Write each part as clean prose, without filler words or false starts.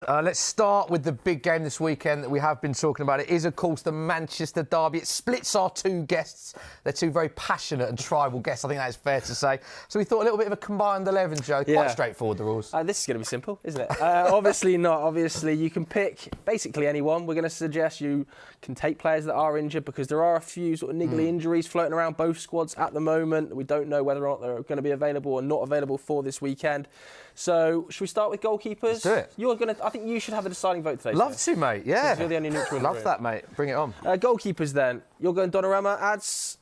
Let's start with the big game this weekend that we have been talking about. It is, of course, the Manchester derby. It splits our two guests. They're two very passionate and tribal guests, I think that is fair to say. So we thought a little bit of a combined 11, Joe. Quite straightforward, the rules. This is going to be simple, isn't it? Obviously not. Obviously, you can pick basically anyone. We're going to suggest you can take players that are injured because there are a few sort of niggly injuries floating around both squads at the moment. We don't know whether or not they're going to be available or not available for this weekend. So, should we start with goalkeepers? Let's do it. I think you should have the deciding vote today. Love to, mate. Yeah. You're the only neutral. Love that, mate. Bring it on. Goalkeepers, then. You're going Donnarumma, Ads.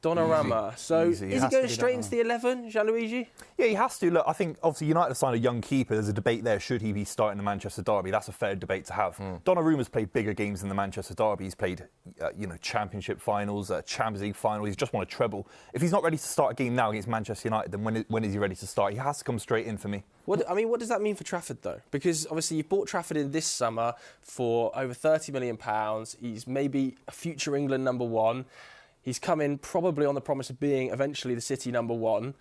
Donnarumma. Easy. So, Easy. Is he going straight into the 11, Gianluigi? Yeah, he has to. Look, I think, obviously, United have signed a young keeper. There's a debate there. Should he be starting the Manchester derby? That's a fair debate to have. Donnarumma's played bigger games in the Manchester derby. He's played, Championship finals, Champions League final. He's just won a treble. If he's not ready to start a game now against Manchester United, then when is he ready to start? He has to come straight in for me. What does that mean for Trafford, though? Because, obviously, you've bought Trafford in this summer for over £30 million. He's maybe a future England #1. He's come in probably on the promise of being eventually the City #1.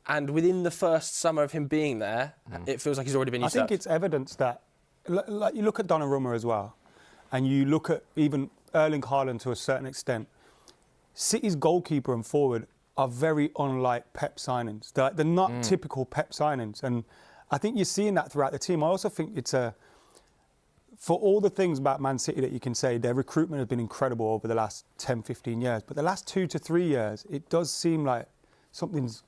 And within the first summer of him being there, it feels like he's already been usurped. I think it's evidence that, like you look at Donnarumma as well, and you look at even Erling Haaland to a certain extent, City's goalkeeper and forward are very unlike Pep signings. They're not typical Pep signings. And I think you're seeing that throughout the team. I also think it's for all the things about Man City that you can say, their recruitment has been incredible over the last 10, 15 years. But the last 2 to 3 years, it does seem like something's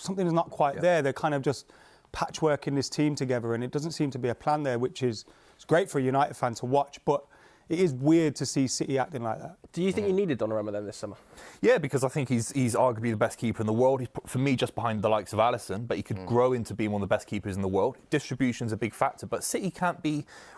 not quite there. They're kind of just patchworking this team together, and it doesn't seem to be a plan there, which is it's great for a United fan to watch. But it is weird to see City acting like that. Do you think you needed Donnarumma then this summer? Yeah, because I think he's arguably the best keeper in the world. He's, for me, just behind the likes of Alisson, but he could grow into being one of the best keepers in the world. Distribution's a big factor, but City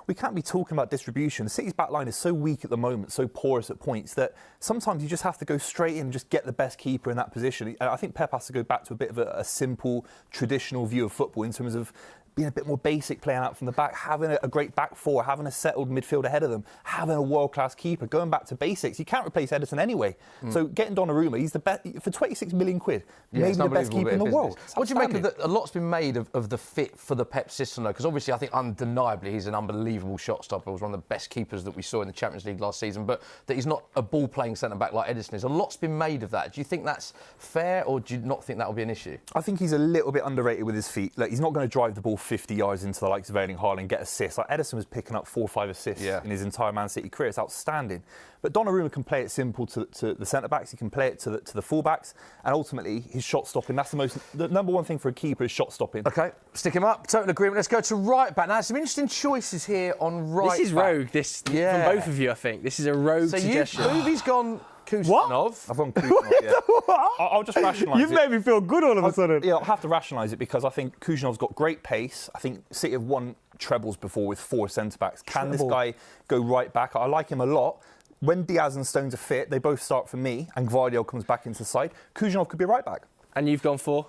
we can't be talking about distribution. City's back line is so weak at the moment, so porous at points, that sometimes you just have to go straight in and just get the best keeper in that position. I think Pep has to go back to a bit of a simple, traditional view of football in terms of being a bit more basic, playing out from the back, having a great back four, having a settled midfield ahead of them, having a world-class keeper, going back to basics. You can't replace Ederson anyway. So getting Donnarumma, he's the best, for 26 million quid, maybe the best keeper in the world. What do you make of that? A lot's been made of the fit for the Pep system, though, because obviously I think undeniably he's an unbelievable shot stopper. He was one of the best keepers that we saw in the Champions League last season, but that he's not a ball-playing centre-back like Ederson is. A lot's been made of that. Do you think that's fair, or do you not think that will be an issue? I think he's a little bit underrated with his feet. Like, he's not going to drive the ball 50 yards into the likes of Erling Haaland, get assists. Like, Ederson was picking up 4 or 5 assists in his entire Man City career. It's outstanding. But Donnarumma can play it simple to the centre-backs. He can play it to the full-backs. And ultimately, his shot-stopping, that's the number one thing for a keeper is shot-stopping. OK, stick him up. Total agreement. Let's go to right-back. Now, some interesting choices here on right-back. This is rogue, from both of you, I think. This is a rogue suggestion. So Movie's gone Kuznov. I've gone Kuznov, yeah. I'll just rationalise it. You've made me feel good all of a sudden. Yeah, I'll have to rationalise it because I think Kuznov's got great pace. I think City have won trebles before with 4 centre-backs. Can this guy go right back? I like him a lot. When Diaz and Stones are fit, they both start for me, and Gvardiol comes back into the side. Kuznov could be a right back. And you've gone for?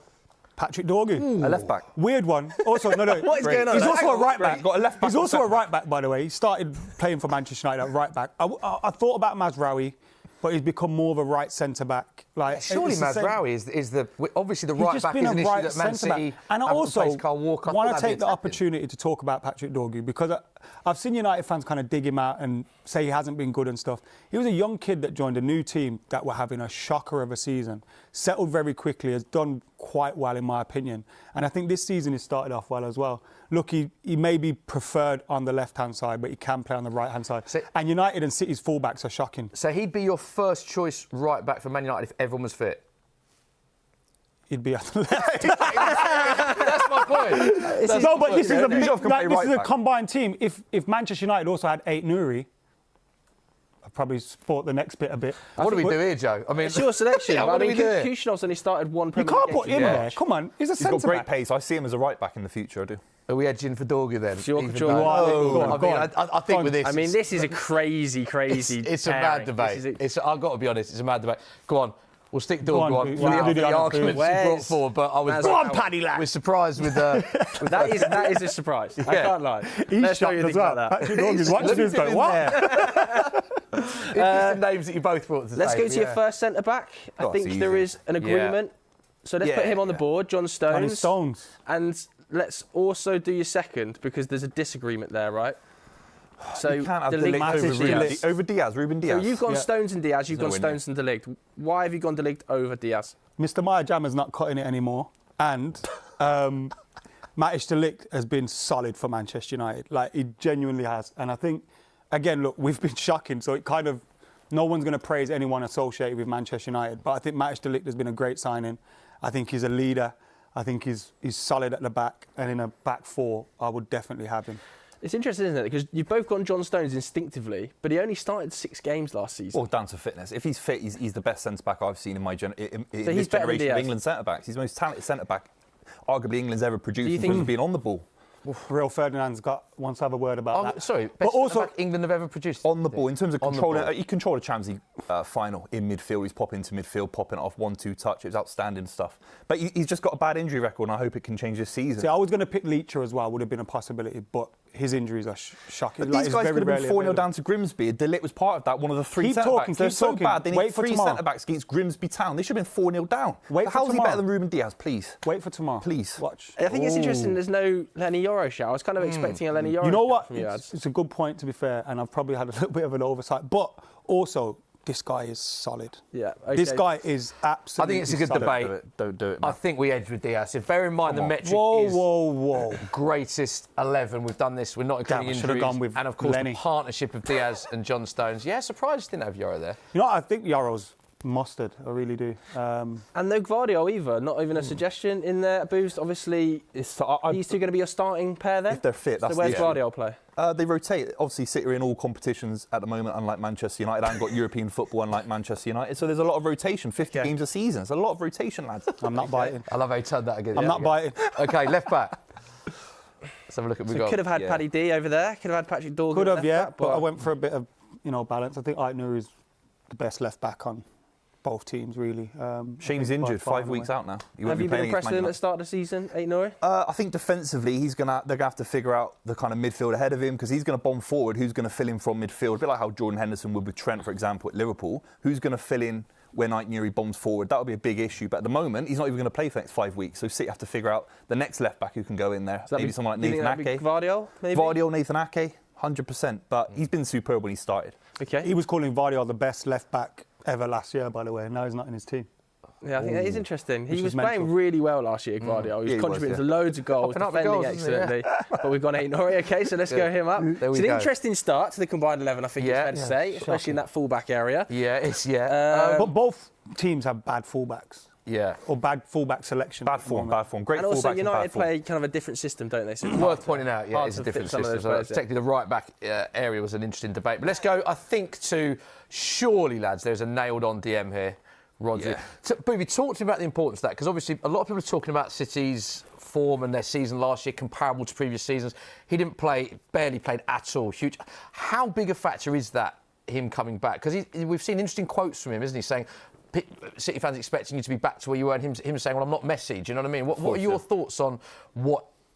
Patrick Dorgu. A left back. Weird one. Also, no. What is going on? He's also a right back. Got a left back. He's also a right back, by the way. He started playing for Manchester United at right back. I thought about Mazraoui, but he's become more of a right centre-back. Like, surely Mazraoui is obviously the right back is an issue that Man City and I also want to take the opportunity opportunity to talk about Patrick Dorgu because I've seen United fans kind of dig him out and say he hasn't been good and stuff. He was a young kid that joined a new team that were having a shocker of a season, settled very quickly, has done quite well in my opinion, and I think this season he started off well as well. Look, he may be preferred on the left-hand side, but he can play on the right-hand side. And United and City's fullbacks are shocking. So he'd be your first choice right-back for Man United if everyone was fit? He'd be on the left. That's my point. This is a combined team. If Manchester United also had 8 Nouri, I'd probably support the next bit a bit. What do we do here, Joe? I mean, it's your selection. Yeah, what do we do here? Kushnov's only started 1 Premier You League can't put him there. Come on, he's a centre-back. He's got great pace. I see him as a right back in the future, I do. Are we edging for Dorgu then? I think with this... I mean, this is a crazy... It's a mad debate. I've got to be honest, it's a mad debate. Go on. We'll stick Dorgu on for the arguments you brought forward, but I was... Go on, Paddy, lad! We're surprised with... that is a surprise. I can't lie. He's shocked as well. Patrick Dorgu's watching this going, what? Interesting names that you both brought to the Let's go to your first centre-back. I think there is an agreement. So let's put him on the board, John Stones. Stones. And let's also do your second, because there's a disagreement there, right? So You can't have De Ligt over Diaz, Ruben Diaz. So you've gone Stones and Diaz, you've gone Stones and De Ligt. Why have you gone De Ligt over Diaz? Mr. Maya Jammer's not cutting it anymore. And Matthijs De Ligt has been solid for Manchester United. Like, he genuinely has. And I think, again, look, we've been shocking, so it kind of, no one's going to praise anyone associated with Manchester United. But I think Matthijs De Ligt has been a great signing. I think he's a leader. I think he's solid at the back. And in a back four, I would definitely have him. It's interesting, isn't it? Because you've both gone John Stones instinctively, but he only started 6 games last season. Well, down to fitness. If he's fit, he's the best centre-back I've seen in my So this generation of England centre-backs. He's the most talented centre-back arguably England's ever produced in terms of being on the ball. Real Ferdinand's wants to have a word about that. Sorry, best centre-back England have ever produced. On the ball, in terms of controlling, he controlled a Champions League final in midfield. He's popping into midfield, popping it off 1-2 touch. It was outstanding stuff. But he's just got a bad injury record, and I hope it can change this season. See, I was going to pick Leacher as well, would have been a possibility, but his injuries are shocking. But these guys could have been 4-0 down to Grimsby. De Ligt was part of that, one of the 3 centre-backs. They're so bad, they need 3 centre-backs against Grimsby Town. They should have been 4-0 down. How's he better than Ruben Diaz, please? Wait for tomorrow. Please. Watch. I think it's interesting there's no Lenny Yoro show. I was kind of expecting a Lenny Yoro show. You know what? From you, it's a good point, to be fair, and I've probably had a little bit of an oversight. But also, this guy is solid. Yeah. Okay. This guy is absolutely I think it's a good solid. debate. Don't do it. I think we edge with Diaz. If bear in mind the metric Whoa. greatest 11. We've done this. We're not including Damn, I should have injuries. gone with and of course Lenny. the partnership of Diaz and John Stones. Yeah, surprised didn't have Yoro there. You know what? I think Yoro's mustard. I really do. And no Gvardiol either. Not even a suggestion in there. Boost. Obviously, these two are going to be your starting pair then? If they're fit, that's so where's the issue. Gvardiol play? They rotate. Obviously, City are in all competitions at the moment, unlike Manchester United. I haven't got European football, unlike Manchester United. So there's a lot of rotation, 50 games a season. It's a lot of rotation, lads. I'm not biting. I love how you turned that again. I'm not biting. Okay, left back. Let's have a look at So could have had Paddy D over there. Could have had Patrick Dorgan. Could have, yeah. Back, but I went for a bit of, balance. I think Aitner is the best left back on both teams, really. Shane's injured, 5 weeks out now. Have you been impressed with him at the start of the season, Aitner? I think defensively, they're going to have to figure out the kind of midfield ahead of him, because he's going to bomb forward. Who's going to fill in from midfield? A bit like how Jordan Henderson would with Trent, for example, at Liverpool. Who's going to fill in when Aitner bombs forward? That would be a big issue. But at the moment, he's not even going to play for the next 5 weeks. So City have to figure out the next left back who can go in there. Maybe someone like Nathan Ake. Gvardiol, maybe? Gvardiol, Nathan Ake, 100%. But he's been superb when he started. Okay. He was calling Gvardiol the best left back ever last year, by the way. Now he's not in his team. Yeah, I think that is interesting. He was playing really well last year, Gvardiol. He was contributing to loads of goals, defending excellently. But we've gone Aitner. Okay, so let's go him up. It's an interesting start to the combined 11, I think it's fair to say, especially in that full-back area. But both teams have bad fullbacks. Yeah. Or bad fullback selection. Bad form. Great and also fullback United play kind of a different system, don't they? So worth pointing out, it's a different system. So particularly the right-back area was an interesting debate. But let's go, I think, to surely, lads, there's a nailed-on DM here. Rodri. Yeah. So, Booby, talk to me about the importance of that, because obviously a lot of people are talking about City's form and their season last year comparable to previous seasons. He didn't play, barely played at all. Huge. How big a factor is that, him coming back? Because we've seen interesting quotes from him, isn't he, saying City fans expecting you to be back to where you were, and him saying, well, I'm not Messi. Do you know what I mean? What are your thoughts on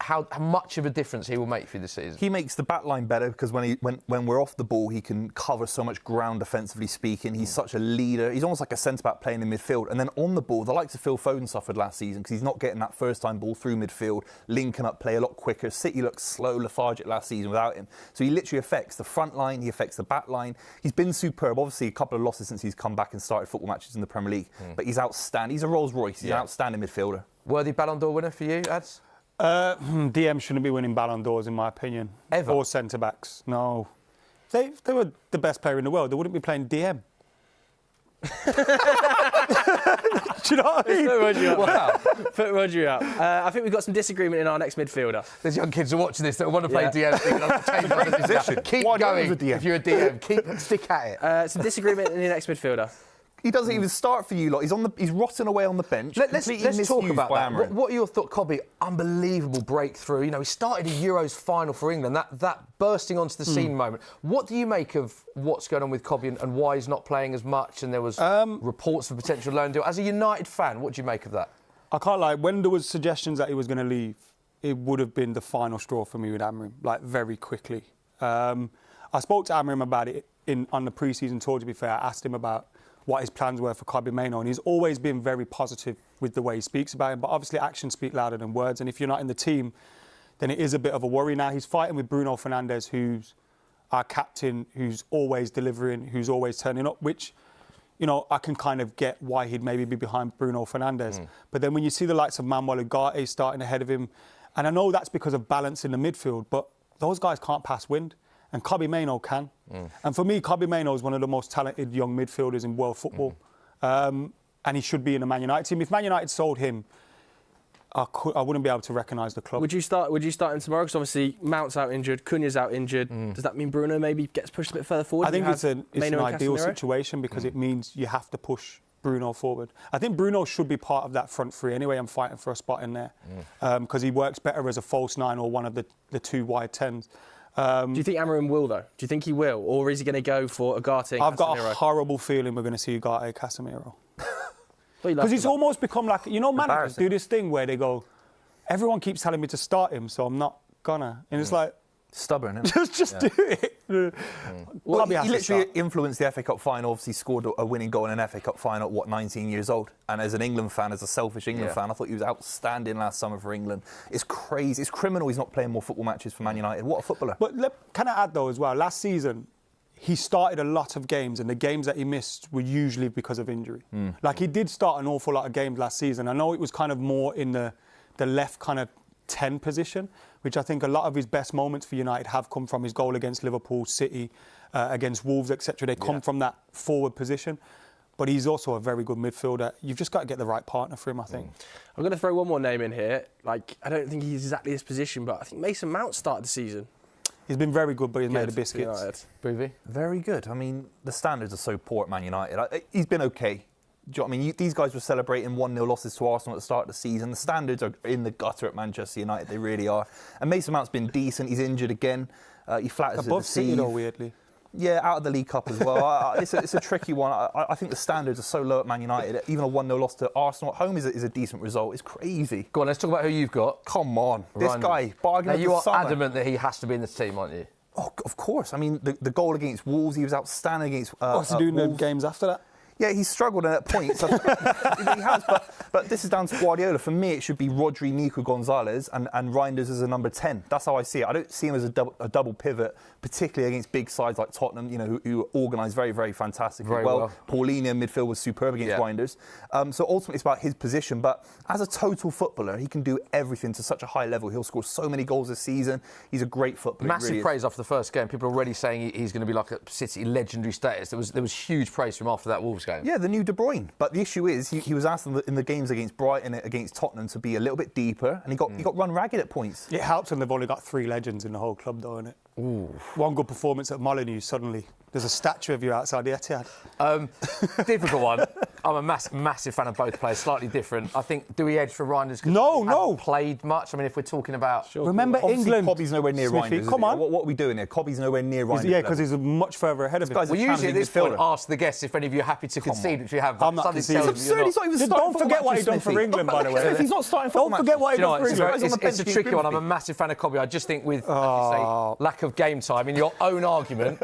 how much of a difference he will make for you this season? He makes the back line better, because when we're off the ball, he can cover so much ground defensively speaking. He's such a leader. He's almost like a centre-back playing in midfield. And then on the ball, the likes of Phil Foden suffered last season because he's not getting that first-time ball through midfield, linking up play a lot quicker. City looked slow, lethargic last season without him. So he literally affects the front line, he affects the back line. He's been superb. Obviously, a couple of losses since he's come back and started football matches in the Premier League. But he's outstanding. He's a Rolls Royce. He's an outstanding midfielder. Worthy Ballon d'Or winner for you, Ads? DM shouldn't be winning Ballon d'Ors, in my opinion. Ever? Or centre-backs. No. If they were the best player in the world, they wouldn't be playing DM. Do you know what I mean? Put Rodri up. Wow. Put Rodri up. I think we've got some disagreement in our next midfielder. There's young kids who are watching this that want to play DM. Position. Keep going. If you're a DM, stick at it. Some disagreement in your next midfielder. He doesn't even start for you lot. He's rotting away on the bench. Let's talk about that. What are your thoughts, Cobby? Unbelievable breakthrough. You know, he started a Euros final for England. That bursting onto the scene moment. What do you make of what's going on with Cobby and why he's not playing as much? And there was reports of potential loan deal. As a United fan, what do you make of that? I can't lie. When there was suggestions that he was going to leave, it would have been the final straw for me with Amorim, like very quickly. I spoke to Amorim about it on the pre-season tour. To be fair, I asked him about what his plans were for Kobbie Mainoo, and he's always been very positive with the way he speaks about him. But obviously, actions speak louder than words, and if you're not in the team, then it is a bit of a worry. Now he's fighting with Bruno Fernandes, who's our captain, who's always delivering, who's always turning up, which, you know, I can kind of get why he'd maybe be behind Bruno Fernandes. But then when you see the likes of Manuel Ugarte starting ahead of him, and I know that's because of balance in the midfield, but those guys can't pass wind, and Kobbie Mainoo can. And for me, Kobbie Mainoo is one of the most talented young midfielders in world football. And he should be in the Man United team. If Man United sold him, I wouldn't be able to recognise the club. Would you start him tomorrow? Because obviously Mount's out injured, Cunha's out injured. Does that mean Bruno maybe gets pushed a bit further forward? I think it's an ideal situation because it means you have to push Bruno forward. I think Bruno should be part of that front three anyway. I'm fighting for a spot in there because he works better as a false nine or one of the two wide tens. Do you think Amorim will, though? Do you think he will? Or is he going to go for Ugarte and I've got Casemiro? a horrible feeling we're going to see Ugarte Casemiro. Because Because it's almost become like, you know, managers do this thing where they go, everyone keeps telling me to start him, so I'm not gonna. And it's like, Stubborn, isn't it? just do it. Well, he literally influenced the FA Cup final, obviously scored a winning goal in an FA Cup final at, 19 years old. And as an England fan, as a selfish England fan, I thought he was outstanding last summer for England. It's crazy. It's criminal he's not playing more football matches for Man United. What a footballer. But can I add, though, as well, last season, he started a lot of games, and the games that he missed were usually because of injury. Like, he did start an awful lot of games last season. I know it was kind of more in the left kind of 10 position, which I think a lot of his best moments for United have come from his goal against Liverpool, City, against Wolves, etc. They come from that forward position. But he's also a very good midfielder. You've just got to get the right partner for him, I think. I'm going to throw one more name in here. Like, I don't think he's exactly his position, but I think Mason Mount started the season. He's been very good, but he's made the biscuits. Very good. I mean, the standards are so poor at Man United. He's been okay. Do you know what I mean? These guys were celebrating 1-0 losses to Arsenal at the start of the season. The standards are in the gutter at Manchester United. They really are. And Mason Mount's been decent. He's injured again. He flatters at the Above City, though, weirdly. Yeah, out of the League Cup as well. It's a tricky one. I think the standards are so low at Man United. Even a 1-0 loss to Arsenal at home is a decent result. It's crazy. Go on, let's talk about who you've got. Come on. This guy, bargain now, of the you are summer. adamant that he has to be in this team, aren't you? Oh, of course. I mean, the goal against Wolves, he was outstanding against What's he doing in the games after that? Yeah, he's struggled at points. He has, but this is down to Guardiola. For me, it should be Rodri, Nico Gonzalez, and Reinders as a number 10. That's how I see it. I don't see him as a double pivot, particularly against big sides like Tottenham, you know, who organise very, very fantastically very well. Paulinho in midfield was superb against Reinders. So ultimately, it's about his position. But as a total footballer, he can do everything to such a high level. He'll score so many goals this season. He's a great footballer. Massive praise after the first game. People are already saying he's going to be like a City legendary status. There was huge praise from after that Wolves game. Yeah, the new De Bruyne. But the issue is, he was asked in the games against Brighton, against Tottenham, to be a little bit deeper, and he got run ragged at points. It helps when they've only got 3 legends in the whole club, though, innit? Ooh. One good performance at Molineux, suddenly there's a statue of you outside the Etihad. Difficult one. I'm a massive fan of both players, slightly different. I think, do we edge for Reinders? No. Played much. I mean, if we're talking about... Sure. Remember obviously, England... Cobby's nowhere near Reinders. Come on. What are we doing here? Cobby's nowhere near Reinders. Yeah, because he's much further ahead of him. We usually at this point ask the guests if any of you are happy to concede, which you have. I'm not conceding. It's absurd. He's not even starting. Don't forget what he's done for England, by the way. If he's not starting for Don't forget what he's done for England. It's a tricky one. I'm a massive fan of Cobby. I just think with, like you say, lack of game time, in your own argument,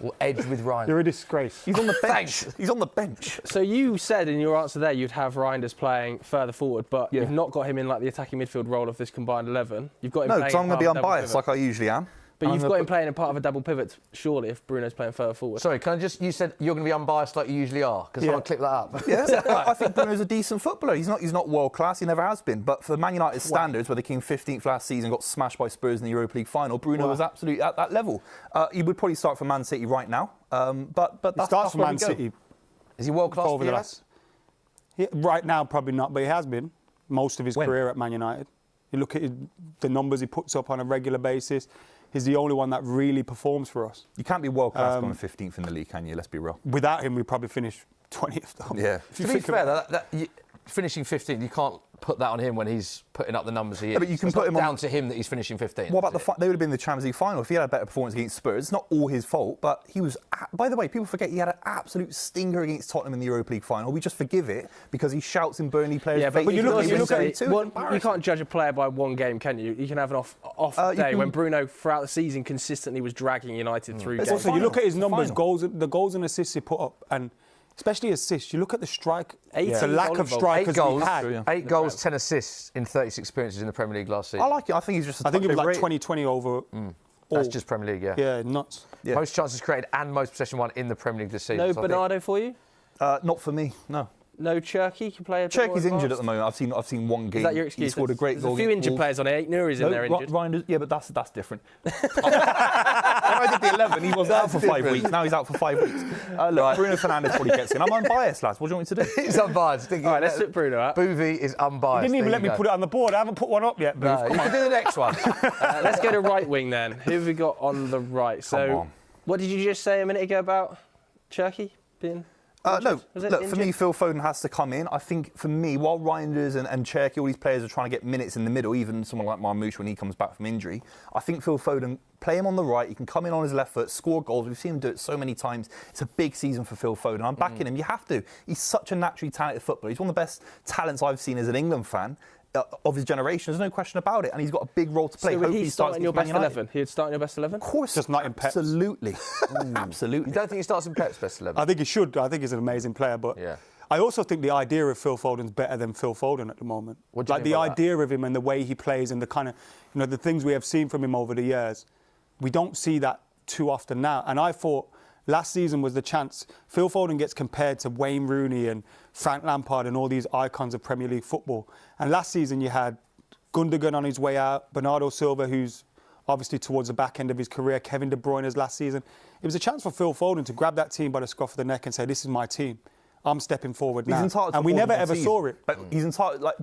will edge with Reinders. You're a disgrace. He's on the bench. He's on the bench. So you said in your answer there you'd have Reinders playing further forward, but you've not got him in like the attacking midfield role of this combined 11. You've got him playing. No, because I'm going to be unbiased like I usually am. But you've got him playing in part of a double pivot, surely, if Bruno's playing further forward. Sorry, you said you're going to be unbiased like you usually are? Because someone clip that up. Yeah, I think Bruno's a decent footballer. He's not world class. He never has been. But for Man United standards, where they came 15th last season, got smashed by Spurs in the Europa League final, Bruno was absolutely at that level. He would probably start for Man City right now. But he starts for Man City. Is he world class over the last? Right now, probably not, but he has been most of his career at Man United. You look at the numbers he puts up on a regular basis. He's the only one that really performs for us. You can't be world class going 15th in the league, can you? Let's be real. Without him, we probably finish 20th. Though. Yeah. To be fair, finishing 15th, you can't put that on him when he's putting up the numbers he is. But you can put him down to him that he's finishing 15th. What about they would have been the Champions League final if he had a better performance against Spurs. It's not all his fault, but he was. By the way, people forget he had an absolute stinger against Tottenham in the Europa League final. We just forgive it because he shouts in Burnley players' faces. But you can't judge a player by one game, can you? You can have an off day when Bruno throughout the season consistently was dragging United through games. Also, you look at his numbers, the goals and assists he put up, and especially assists. You look at the strike, 18 the lack of strikers we had. 8 goals, 10 assists in 36 appearances in the Premier League last season. I like it. I think he's just. I think it was like 2020 over. That's just Premier League, yeah. Yeah, nuts. Yeah. Most chances created and most possession won in the Premier League this season. No so I think- Bernardo for you? Not for me. No. No Cherky can play a bit more Cherky's injured at advanced? the moment. I've seen one game. Is that your excuse? He scored a great There's goal. a few against injured Wolves. players on it. Nunes in there injured. Yeah, but that's different. When I did the 11, he was out for 5 weeks. Now he's out for 5 weeks. Look, Bruno Fernandes probably gets in. I'm unbiased, lads. What do you want me to do? He's unbiased. All right, let's put Bruno out. Boovy is unbiased. He didn't even let me put it on the board. I haven't put one up yet, Booth. You can do the next one. Let's go to right wing then. Who have we got on the right? So, on. what did you just say a minute ago about Cherky being? No, Was it look, for injured? me, Phil Foden has to come in. I think, for me, while Reinders and Cherky, all these players are trying to get minutes in the middle, even someone like Marmoush when he comes back from injury, I think Phil Foden, play him on the right, he can come in on his left foot, score goals. We've seen him do it so many times. It's a big season for Phil Foden. I'm backing him. You have to. He's such a naturally talented footballer. He's one of the best talents I've seen as an England fan. Of his generation, there's no question about it, and he's got a big role to play. So would Hopefully he start in your best 11? He'd start in your best 11? Of course, Just not in Pep's. Absolutely, absolutely. You don't think he starts in Pep's best 11? I think he should. I think he's an amazing player, but Yeah. I also think the idea of Phil Foden's better than Phil Foden at the moment. What do you Like think the about that? idea of him and the way he plays and the kind of, the things we have seen from him over the years, we don't see that too often now. And I thought last season was the chance. Phil Foden gets compared to Wayne Rooney and Frank Lampard and all these icons of Premier League football. And last season you had Gundogan on his way out, Bernardo Silva, who's obviously towards the back end of his career, Kevin De Bruyne's last season. It was a chance for Phil Foden to grab that team by the scruff of the neck and say, this is my team. I'm stepping forward now. And we never ever saw it. But he's entitled. Like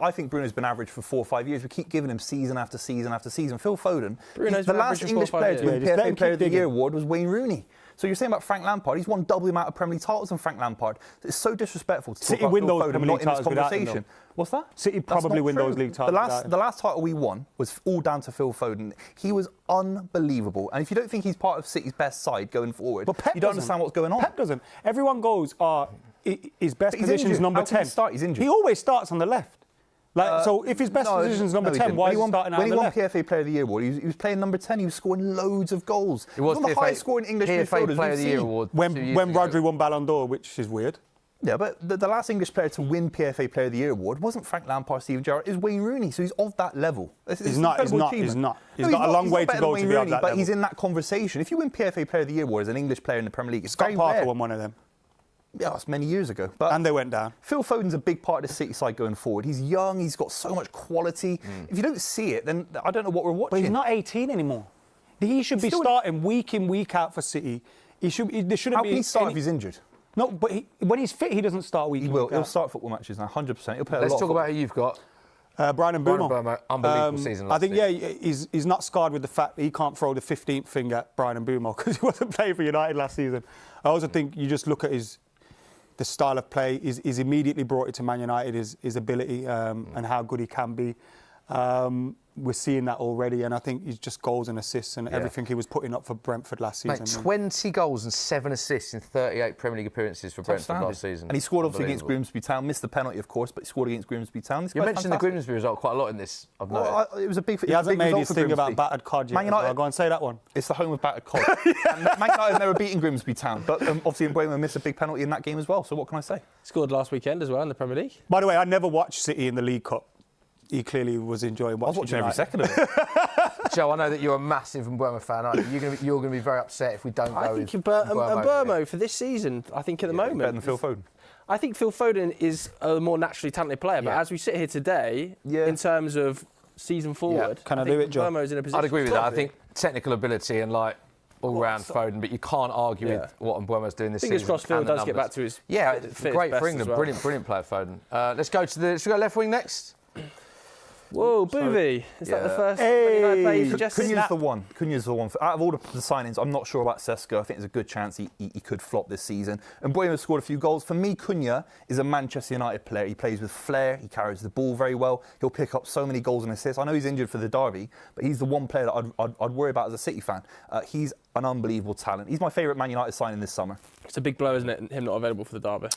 I think Bruno's been average for 4 or 5 years. We keep giving him season after season after season. Phil Foden, Bruno's the been last average for English 4 or 5 player to win years. Yeah, just let PFA him Player of keep the Year digging. award was Wayne Rooney. So you're saying about Frank Lampard? He's won double the amount of Premier League titles than Frank Lampard. It's so disrespectful to talk City about win Phil those Foden Premier not League in this titles without him, conversation. though. What's that? City That's probably not win true. those league titles without him. The last title we won was all down to Phil Foden. He was unbelievable. And if you don't think he's part of City's best side going forward, But Pep you don't doesn't. understand what's going on. Pep doesn't. Everyone goes, his best But he's position is injured. number How can 10. he start? He's injured. He always starts on the left. So if his best position is number 10, why is he starting out on When the he won left? PFA Player of the Year award, he was playing number 10. He was scoring loads of goals. He was one of the highest scoring English PFA midfielders Player we've of the Year seen. award When 2 years ago. Rodri won Ballon d'Or, which is weird. Yeah, but the last English player to win PFA Player of the Year award wasn't Frank Lampard, Steven Gerrard, it was Wayne Rooney. So he's of that level. He's not. He's got a long way to go to be of that But level. he's in that conversation. If you win PFA Player of the Year award as an English player in the Premier League, it's Scott very Parker rare. won one of them. Yeah, that's many years ago. But And they went down. Phil Foden's a big part of the City side going forward. He's young. He's got so much quality. If you don't see it, then I don't know what we're watching. But he's not 18 anymore. He should be starting week in, week out for City. There shouldn't How be. can he start if he's injured? No, but when he's fit, he doesn't start week He in, will. week He'll out. start football matches now, 100%. He'll play a Let's lot talk of about who you've got. Brian Bruyne Mbeumo. unbelievable season last I think, season. he's not scarred with the fact that he can't throw the 15th finger at Brian Mbeumo because he wasn't playing for United last season. I also think you just look at the style of play. He's immediately brought it to Man United, his ability and how good he can be. We're seeing that already, and I think he's just goals and assists and everything he was putting up for Brentford last season. Mate, 20 goals and 7 assists in 38 Premier League appearances for Brentford last season. And he scored obviously against Unbelievable. Grimsby Town. Missed the penalty, of course, but he scored against Grimsby Town. You mentioned the Grimsby result quite a lot in this, I've noticed. Well, it was a big. He hasn't made his thing about battered cod yet. Man United, I'll go and say that one. It's the home of battered cod. And Man United have never beaten Grimsby Town, but obviously Mbeumo missed a big penalty in that game as well. So what can I say? Scored last weekend as well in the Premier League. By the way, I never watched City in the League Cup. He clearly was enjoying watching. I was watching every United. second of it. Joe, I know that you're a massive Mbeumo fan, aren't you? You're going to be very upset if we don't I go think with Mbeumo for this season, I think at the moment. Better than Phil Foden. I think Phil Foden is a more naturally talented player, but as we sit here today, in terms of season forward, Can I think do it, Joe? Mbeumo's in a position. I'd agree with to that. I do think technical ability and all-round Foden, but you can't argue with what Mbeumo's doing this Fingers season. crossed Phil and the does get numbers. back to his fit great best for as England. well. Brilliant player, Foden. Let's go to left wing next. Whoa, Boovy. Is that the first Man United player you suggested? Cunha's the one. Cunha's the one. Out of all the signings, I'm not sure about Sesko. I think there's a good chance he could flop this season. And Bruyne scored a few goals. For me, Cunha is a Manchester United player. He plays with flair. He carries the ball very well. He'll pick up so many goals and assists. I know he's injured for the derby, but he's the one player that I'd worry about as a City fan. He's an unbelievable talent. He's my favourite Man United signing this summer. It's a big blow, isn't it, him not available for the derby?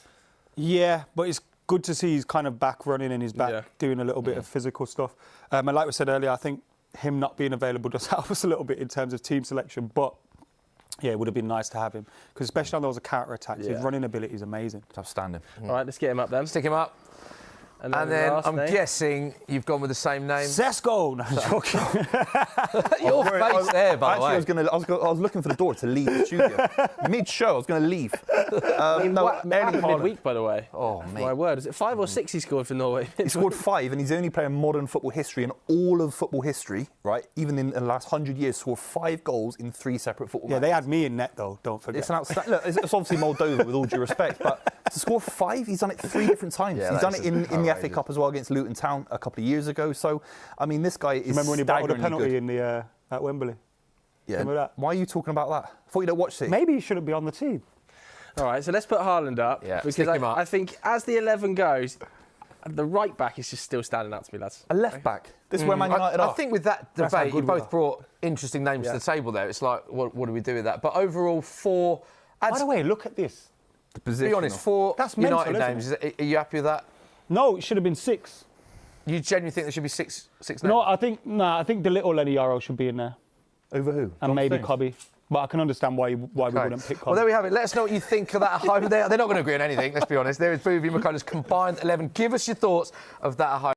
Yeah, but it's good to see he's kind of back running and he's back doing a little bit of physical stuff. And like we said earlier, I think him not being available does help us a little bit in terms of team selection. But Yeah, it would have been nice to have him because especially on those counter-attacks, his running ability is amazing. It's outstanding. All right, let's get him up then. Stick him up. And then I'm guessing you've gone with the same name. Sesko! No, I'm joking. Your face there, by the way. I was looking for the door to leave the studio. Mid-show, I was going to leave. Midweek, by the way. Oh, mate. My word. Is it 5 or 6 he scored for Norway? He scored 5, and he's the only player in modern football history, in all of football history, right? Even in the last 100 years, scored 5 goals in 3 separate football matches. They had me in net, though, don't forget. It's an outstanding... Look, it's obviously Moldova, with all due respect, but to score 5, he's done it 3 different times. Yeah, he's done it in the FA Cup as well against Luton Town a couple of years ago. So, I mean, this guy is Remember when he battled a penalty good. at Wembley? Yeah. Remember that? Why are you talking about that? I thought you don't watch City. Maybe he shouldn't be on the team. All right, so let's put Haaland up. Yeah, because stick him up. I think as the 11 goes, the right back is just still standing out to me, lads. A left back. This is where Man United are. I think with that That's how debate, you good we both are. brought interesting names to the table there. It's like, what do we do with that? But overall, 4... By the way, look at this. The To position. be honest, 4 That's mental, United isn't names. Are you happy with that? No, it should have been 6. You genuinely think there should be six names? No, I think the little Lenny Yarrow should be in there. Over who? And maybe Cobby. But I can understand why we wouldn't pick Cobby. Well, there we have it. Let us know what you think of that at home. They're not going to agree on anything, let's be honest. There is Man Utd Combined XI. Give us your thoughts of that at home.